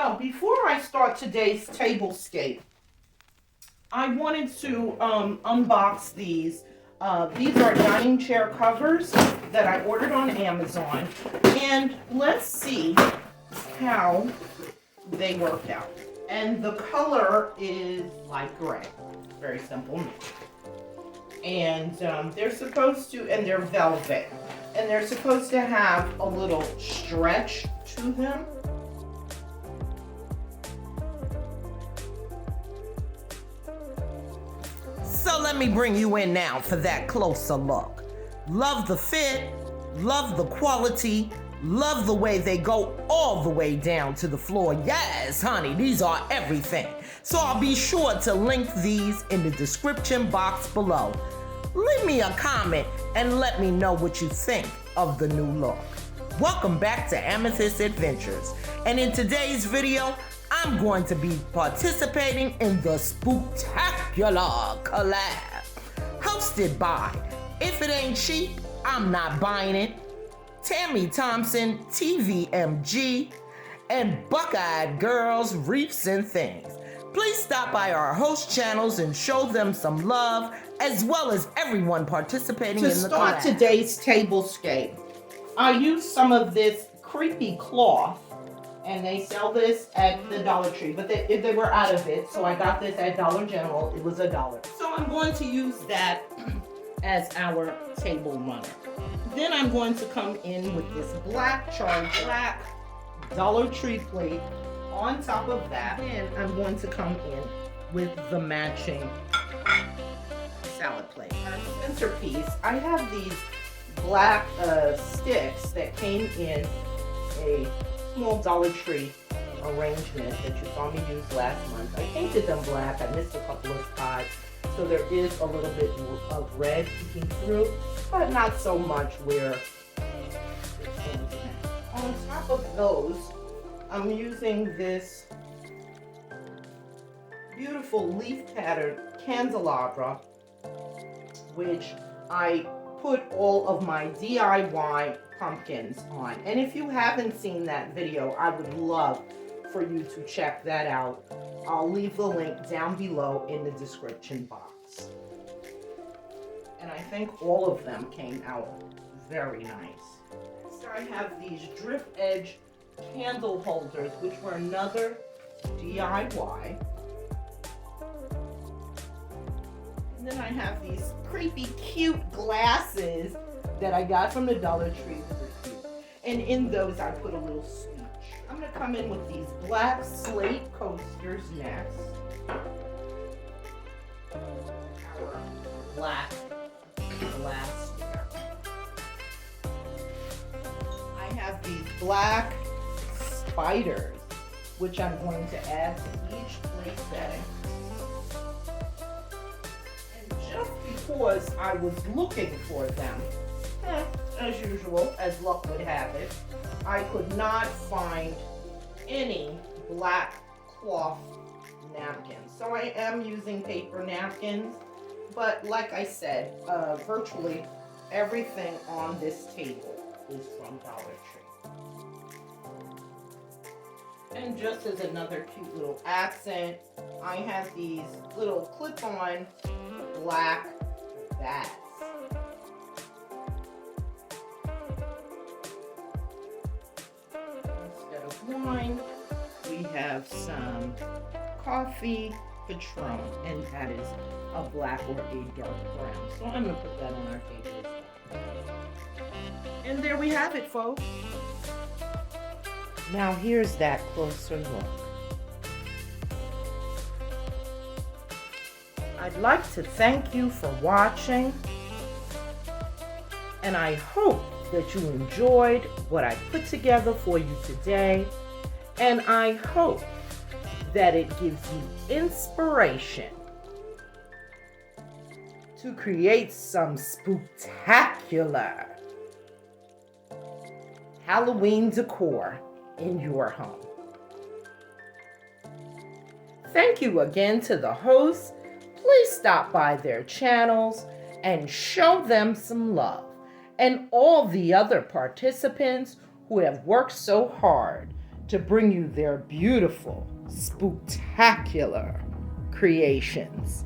So before I start today's tablescape, I wanted to unbox these. These are dining chair covers that I ordered on Amazon. And let's see how they work out. And the color is light gray. Very simple. And they're supposed to, and they're velvet. And they're supposed to have a little stretch to them. So let me bring you in now for that closer look. Love the fit, love the quality, love the way they go all the way down to the floor. Yes, honey, these are everything. So I'll be sure to link these in the description box below. Leave me a comment and let me know what you think of the new look. Welcome back to Amethyst Adventures. And in today's video, I'm going to be participating in the Spooktacular collab, hosted by, if it ain't cheap, I'm not buying it, Tammy, Thompson, TVMG, and Buckeyed girls, Wreaths, and things. Please stop by our host channels and show them some love, as well as everyone participating in the collab. To start today's tablescape, I used some of this creepy cloth. And they sell this at the Dollar Tree, but they were out of it, so I got this at Dollar General. It was $1. So I'm going to use that as our table runner. Then I'm going to come in with this black Dollar Tree plate on top of that. And I'm going to come in with the matching salad plate. Our centerpiece, I have these black sticks that came in a small Dollar Tree arrangement that you saw me use last month. I painted them black. I missed a couple of spots, so there is a little bit of red peeking through, but not so much where it stands now. On top of those, I'm using this beautiful leaf pattern candelabra, which I put all of my DIY pumpkins on. And if you haven't seen that video, I would love for you to check that out. I'll leave the link down below in the description box. And I think all of them came out very nice. Next, I have these drip edge candle holders, which were another DIY. And then I have these creepy cute glasses that I got from the Dollar Tree. And in those, I put a little speech. I'm going to come in with these black slate coasters next. Our black glassware. I have these black spiders, which I'm going to add to each plate setting. And just because I was looking for them, as usual, as luck would have it, I could not find any black cloth napkins. So I am using paper napkins, but like I said, virtually everything on this table is from Dollar Tree. And just as another cute little accent, I have these little clip-on black bats. Wine, we have some coffee Patron, and that is a black or a dark brown. So I'm going to put that on our table. And there we have it, folks. Now here's that closer look. I'd like to thank you for watching, and I hope that you enjoyed what I put together for you today, and I hope that it gives you inspiration to create some spooktacular Halloween decor in your home. Thank you again to the hosts. Please stop by their channels and show them some love. And all the other participants who have worked so hard to bring you their beautiful, spooktacular creations.